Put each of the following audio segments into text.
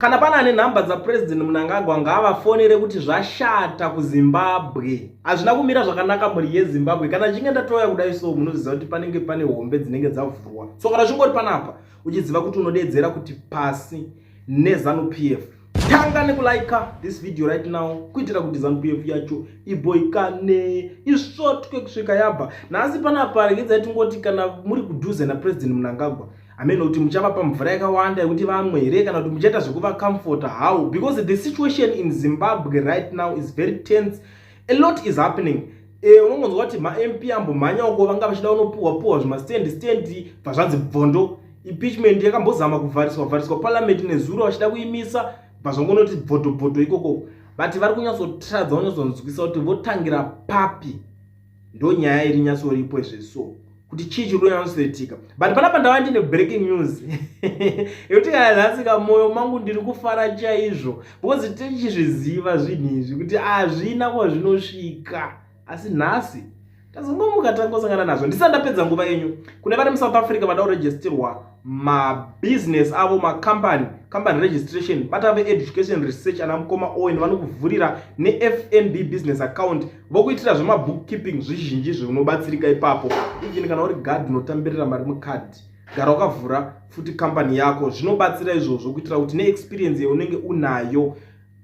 Kana pana nenhamba dzapresident Mnangagwa ngaavafonere kuti zvashata kuZimbabwe. Hazvina kumira zvakanaka mhuri yeZimbabwe. Kana chinge ndatouya kudai so munoziva kuti panenge pane hombe dzinenge dzavhurwa. So kana zvingori panapa uchiziva kuti unodedzera kuti pasi neZANU-PF. Tanga nekulaika this video right now kuitira kuti ZANU-PF yacho iboikane isvotwe kusvika yabva. Nasi panapa regedzai tingoti kana muri kudhuze napresident Mnangagwa ameno kuti muchavapa mvura yakawanda yekuti vamwe here kana kuti muchaita zvekuva comfort how, because the situation in Zimbabwe right now is very tense. A lot is happening. Unongonzwa kuti ma-MP ambomhanya uko vanga vachida unopuhwa zvimastendi pazvanzi bvondo impeachment yakambozama kuvhariswa parliament nezuro vachida kuimisa pazvangonoti bvoto ikoko. But vari kunyatsotadza vanyatsonzwisa kuti votangira papi ndo nyaya iri nyatsoripo izveso kuti chii chiri kunyatsoitika. But panapa ndava ndine breaking news yekuti kana nhasi kamoyo mangu ndiri kufara chaizvo because tichizviziva zvinhu izvi kuti hazvina kwazvinosvika, asi nhasi tazongomuka tangosangana nazvo. Ndisati ndapedza nguva yenyu, kune vari muSouth Africa vada kuregisterwa mabusiness avo company registration batave education research ana mukoma owen vanokuvhurira neFNB business account vokuitira zvemabookkeeping zvizhinji zvinobatsirika ipapo. Even kana uri guard unotambirira mari mukadhi gara wakavhura futi company yako zvinobatsira izvozvo kuitira kuti neexperience yaunenge unayo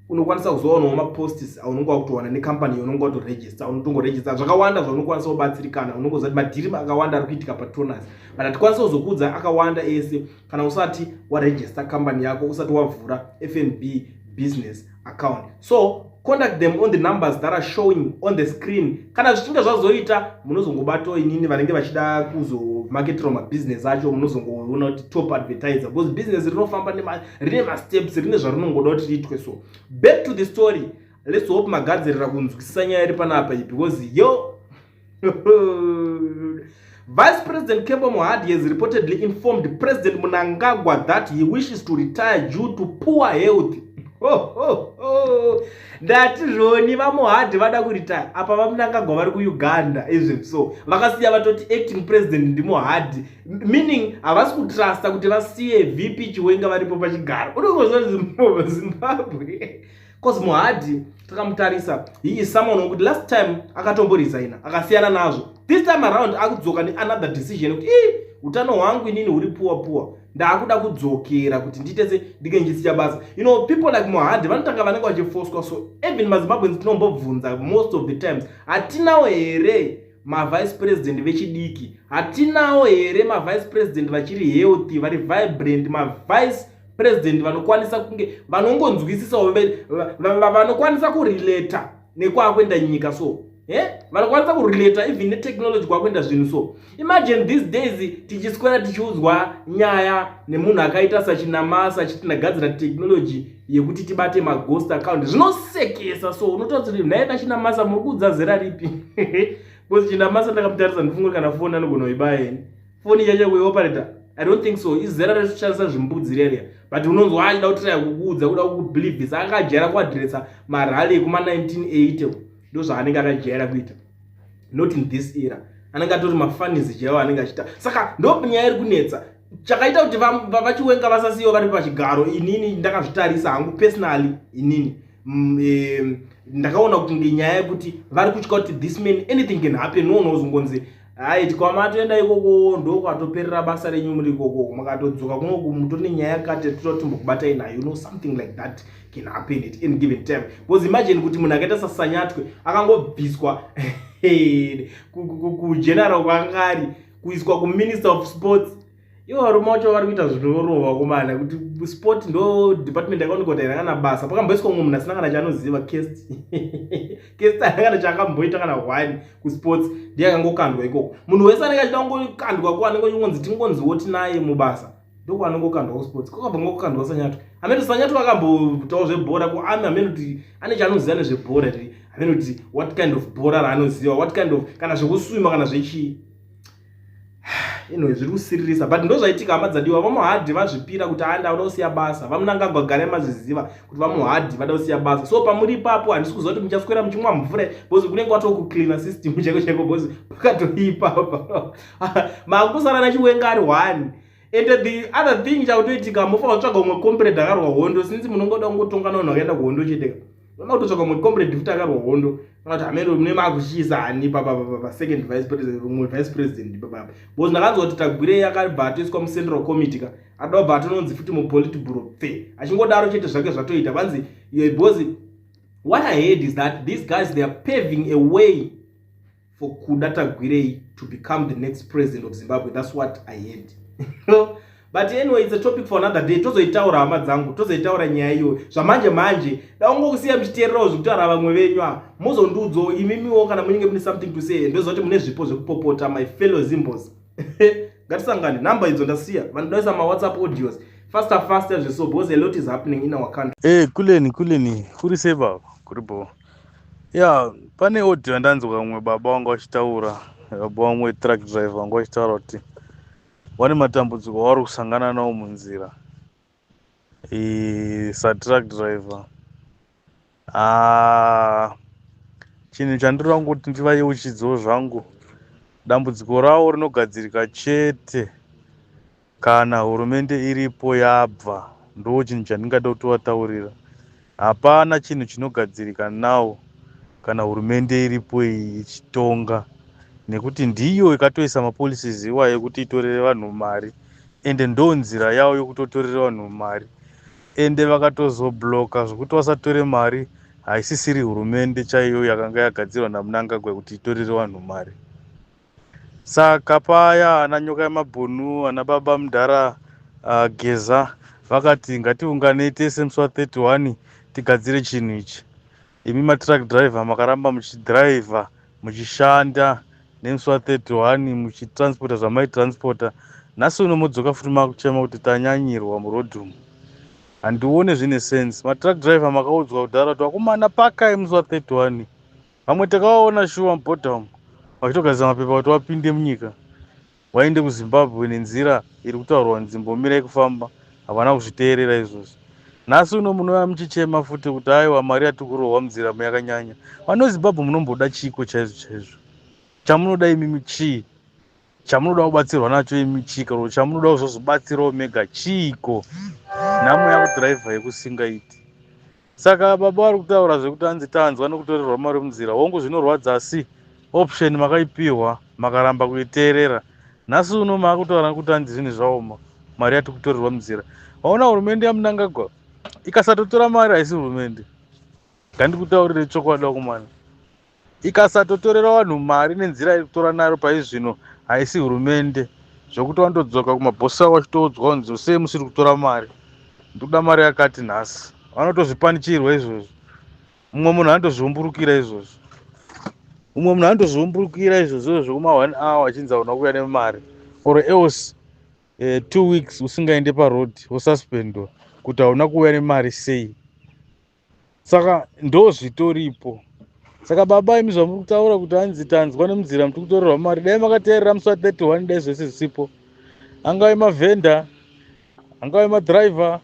unokwanisa kuzoona maposts aunenge wakutowana necompany yaunenge watoregister. Unotongoregister zvakawanda zvaunokwanisa kubatsirikana. Unongozva kuti madhiri akawanda ari kuitika patoners, but tikwanisa kuzokudza akawanda ese kana usati waregister company yako, usati wavhura FNB business account. So contact them on the numbers that are showing on the screen. Kana zvichinge zvazoita munozongobato inini vanenge vachida kuzomarketira mabusiness acho, munozongoona kuti top advertiser because business rinofamba rine masteps rine zvarinongoda kuti riitwe. So back to the story, let's hope magadzirira kunzwisisa nyaya iri panapa iyi because yo Vice President Kembo Mohadi has reportedly informed President Mnangagwa that he wishes to retire due to poor health. That Roni vaMohadi vada kuretire apa vaMnangagwa vari kuUganda izvo. So vakasiya vatoti acting president ndiMohadi, meaning havasi kutrusta kuti vasiye VP Chiwenga varipo pachigaro. Unongozva Zimbabwe because Mohadi takamutarisa he is someone who last time akatomboresigna akasiyana nazvo. This time around akudzoka neanother decision kuti utano hwangu inini huri puwa ndakuda kudzokera kuti nditese ndike ndichisiya basa. You know, people like Mohadi vanotanga vanenge vachifoswa. So even maZimbabweans tinombobvunza most of the times, hatinawo here mavice president vechidiki, hatinawo here mavice president vachiri healthy vari vibrant, mavice president vanokwanisa kunge vanongonzwisisa vanokwanisa kurelata nekwakwenda nyika. So vanokwanisa kurelata even netechnology kwakwenda zvinhu. So imagine these days tichiswera tichiudzwa nyaya nemunhu akaita sachinamasa achitindagadzira technology yekuti tibate maghost account zvinosekesa. So unotaura kuti nhaye nachinamasa muri kuudza zera ripi? Because chinamasa ndakamutarisa ndifunga kana foni anogona kuibaya foni yacho kuioperator. I don't think so. Izera reshandisa zvimbudzi rere, but unonzwa achida kutira kukuudza kuda kukubelievisa akajera kuadresa marali kuma1980 ndo zvaanenge akajera kuita, not in this era. Anenge atori mafanizi chaiwo anenge achita. Saka ndo nyaya iri kunetsa chakaita kuti vaChiwenga vasasiyiwa vari pachigaro. Inini ndakazvitarisa hangu personally, inini ndakaona kuti ngenyaya yekuti vari kutya kuti this man anything can happen. No unozongonzi hai tikwamatoenda ikoko ndo kwatoperera basa renyu muri ikoko, makatodzoka kunoku mutori nenyaya yakati totimbokubatai nayo. You know, something like that can happen at any given time. Because imagine kuti munhu akaita saSanyatwe akangobviswa kugeneral kwangari kuiswa kuminister of sports. Iwo rume wacho vari kuita zvinorova kumana kuti sport ndo department yakaonekwa irangana basa. Pakamboiswa mumwe munhu asina kana chaanoziva cast asina kana chakamboita kana hwani kusports ndiye akangokandwa ikoko. Munhu wese anenge achida kungokandwa ko anenge chingonzi tingonziwo tinaye mubasa ndoko anongokandwa kusports. Kwakabva ngokukandwa Sanyatwe. Amene Sanyatwe akambotawo zvebhora ku ami amene kuti ane chaanoziva nezvebhora kuti amene kuti what kind of bhora raanoziva, what kind of kana zvekuswima kana zvechii. Zviri kusiririsa, but ndo zvaitika hama dzadiwa. VaMohadi vazvipira kuti anda vada kusiya basa. VaMnangagwa gare mazviziva kuti VaMohadi vada kusiya basa. So pamuri ipapo handisi kuziva kuti muchaswera muchimwa mvura because kunenge kwatokucleana system chaiko because pakatoipa apa. Makusara naChiwenga ari 1 And the other thing chautoitika mufa watsvaga umwe comrade akarwa hondo since munongoda kungotongana vanhu vakaenda kuhondo chete unoda kutotsvaga umwe comrade futi akarwa hondo kana kuti hamene mune makushisa hani second vice president umwe vice president papapa because ndakanzwa kuti Tagwirei akabva atoiswa mucentral committee ka ada kubva atononzi futi mupolitburo fe achingodaro chete zvake zvatoita vanzi because what I heard is that these guys, they are paving a way for Kuda Tagwirei to become the next president of Zimbabwe. That's what I heard. But anyway, it's a topic for another day. Tozoitaura hama dzangu, tozoitaura nyaya iyo. Zvamanje manje, daungokusiya mchiterero zvekutaura vamwe venyu muzondudzo imimiwo kana munenge mune something to say ndozoti mune zvipo zvekupopota my fellow Zimbos. Ngatisangane, number idzo ndasiya. Vanhu doisa ma WhatsApp audios. Faster zveso because a lot is happening in our country. Kuleni kuri seba kuripo. Yeah, pane audio yandanzwa umwe baba wangu achitaura, baba wangu truck driver wangu achitaura kuti vane matambudziko vari kusangana nawo munzira. Sa truck driver. Chinhu chandiri kuti ndivayeuchidzewo zvangu. Dambudziko ravo rinogadzirika chete kana hurumende iripo yabva. Ndo chinhu chandingada kutovataurira. Hapana chinhu chinogadzirika nawo kana hurumende iripo ichitonga, nekuti ndiyo ikatoisa mapolicies iwayo ekuti itorere vanhu mari, ende ndo nzira yavo yokutotorera vanhu mari, ende vakatozobloka zvokuti vasatore mari haisisiri hurumende chaiyo yakanga yagadzirwa naMnangagwa kuti itorere vanhu mari. Saka paya ana nyoka yamabhunu, ana baba Mudhara, Geza vakati ngatiunganei tese musi wa31 tigadzire chinhu ichi. Imi matruck driver makaramba muchidriver muchishanda nemusi wa31 muchitransporta zvamaitransporta, nhasi uno modzoka futi makuchema kuti tanyanyirwa murodhi umu. Handione zvine sense. Matruck driver makaudzwa kudhara kuti vakomana pakai musi wa31. Vamwe takavaona shuwa mubhodha umu vachitogadzira mapepa kuti vapinde munyika vaende kuZimbabwe nenzira iri kutaurwa nzvimbo mirai kufamba, havana kuzviteerera izvozvo. Nhasi uno munouya muchichema futi kuti aiwa mari yatikurohwa munzira yakanyanya. Vano Zimbabwe munomboda chiko chaizvo chamunoda imimi chii? Chamunoda kubatsirwa nacho imi chii? Kana chamunoda kuzozobatsirawo mega chiko? Nhamo yakudhiraivha yekusingaiti. Saka baba vari kutaura zvekuti hanzi tanzwa nokutorerwa mari munzira. Hongu zvinorwadza, asi option makaipiwa makaramba kuiteerera. Nhasi uno maakutaura kuti hanzi zvinhu zvaoma, mari yatikutorerwa munzira. Vaona hurumende yaMnangagwa ikasatotora mari haisi hurumende. Ngandikutaurire chokwadi wakomana. Ikasatotorera vanhu mari nenzira iri kutora nayo paizvino haisi hurumende. Zvokuti vandodzoka kumabhosi avo vachitoudzwa kunzi sei musiri kutora mari. Ndikuda mari yakati nhasi. Vanotozvipanikirwa izvozvo. Mumwe munhu andozviumburukira izvozvo. Zvekuma 1 hour achinzi hauna kuuya nemari. Or else 2 weeks usingaende paroad wosuspendwa kuti hauna kuuya nemari sei. Saka ndo zvitoripo. Saka baba imi zvamuri kutaura kuti hanzi tanzwa nemunzira muri kutorerwa mari, dai makateerera musi wa31 dai zvese zvisipo. Angave mavhenda, angave madriver,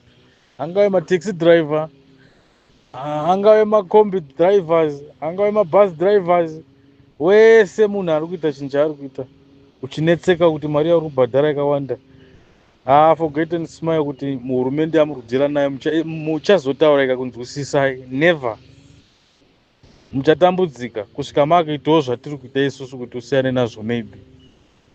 angave mataxi driver, angave makombi drivers, angave mabus drivers, wese munhu ari kuita chinhu chaari kuita uchinetseka kuti mari yauri kubhadhara yakawanda. Forget and smile kuti muhurumende yamuri kudyira nayo muchazotaura ikakunzwisisai. Never. Muchatambudzika kusvika makaitawo zvatiri kuita isusu kuti usiyane nazvo. Maybe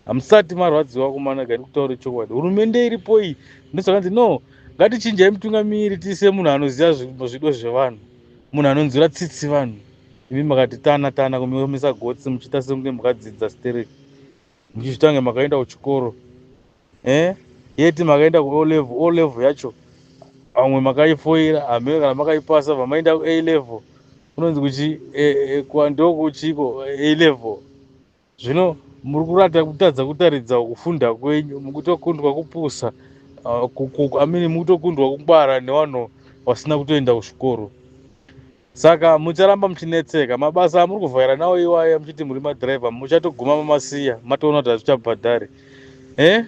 hamusati marwadziwa kumana. Ngandikutaure chokwadi, hurumende iripo iyi ndosaka no, ngatichinjai mutungamiri tiise munhu anoziva zvido zvevanhu, munhu anonzwira tsitsi vanhu. Imi makati tana kumiomesa gotsi muchiita sekunge makadzidza stereki, muchizvitange makaenda kuchikoro yeti makaenda ku O level yacho vamwe makaifoira, hamene kana makaipasa vamaenda ku A level unonzi kuchi ndokuchiko A level. Zvino muri kutadza kutaridza kufunda kwenyu, mukutokundwa kupusa mukutokundwa kubara nevanhu vasina kutoenda kuchikoro. Saka mucharamba muchinetseka. Mabasa amuri kuvhaira nawo iwaya muchiti muri madhiraivha muchatoguma mamasiya matoona kuti hazvichabhadhari.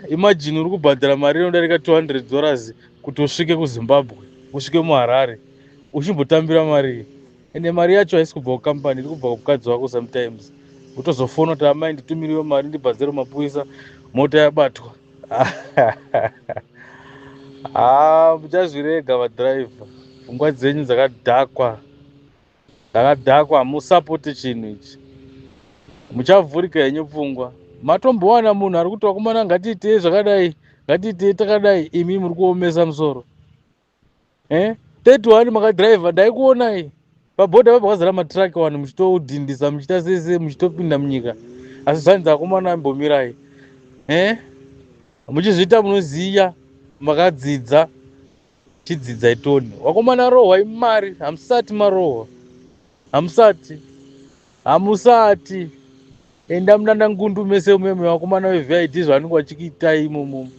Imagine uri kubhadhara mari inodarika $200 kuti usvike kuZimbabwe, usvike muHarare, uchimbotambira mari. Ende mari yacho haisi kubva kukampani, iri kubva kumukadzi wako sometimes. Utozofona kuti amai nditumiriwe mari ndibhadhare mapurisa, mota yabatwa. Muchazvirega vadhiraivha, pfungwa dzenyu dzakadhakwa, hamusapote chinhu ichi, muchavhurika henyu pfungwa. Matombowana munhu ari kuti vakomana ngatiitei zvakadai, ngatiitei takadai, imi muri kuomesa musoro. 31 makadhiraivha, ndaikuonai pabhodha pabva kwazara matiraki vanhu muchitodhindisa, muchiita sese, muchitopinda munyika. Asi zvanzi akomana ambomirai, muchizviita munoziya, makadzidza, chidzidzai toni. Wakomana rohwai mari, hamusati marohwa, hamusati. Enda munana ngundu mese umeme, wakomana weVID zvavanenge vachikuitai imomo.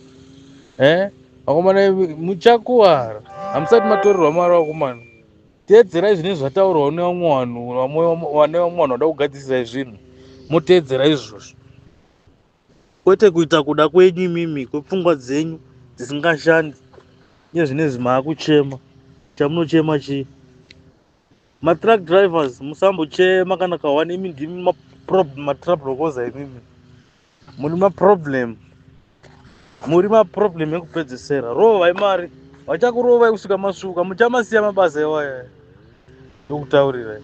Wakomana muchakuwara, hamusati matorerwa mari. Wakomana teedzerai zvinenge zvataurwa nevamwe vanhu, vane vamwe vanhu vada kugadzisirai zvinhu, moteedzera izvozvo, kwete kuita kuda kwenyu imimi, kwepfungwa dzenyu dzisingashandi. Iye zvinezvi maakuchema, chamunochema chii? Matruck drivers musambochema kana kahwani, imi ndimi matrabhurokoza, imimi muri maproblem ekupedzisira. Rovai mari, vachakurovai kusvika masvuka, muchamasiya mabasa iwaya ndokutaurirai.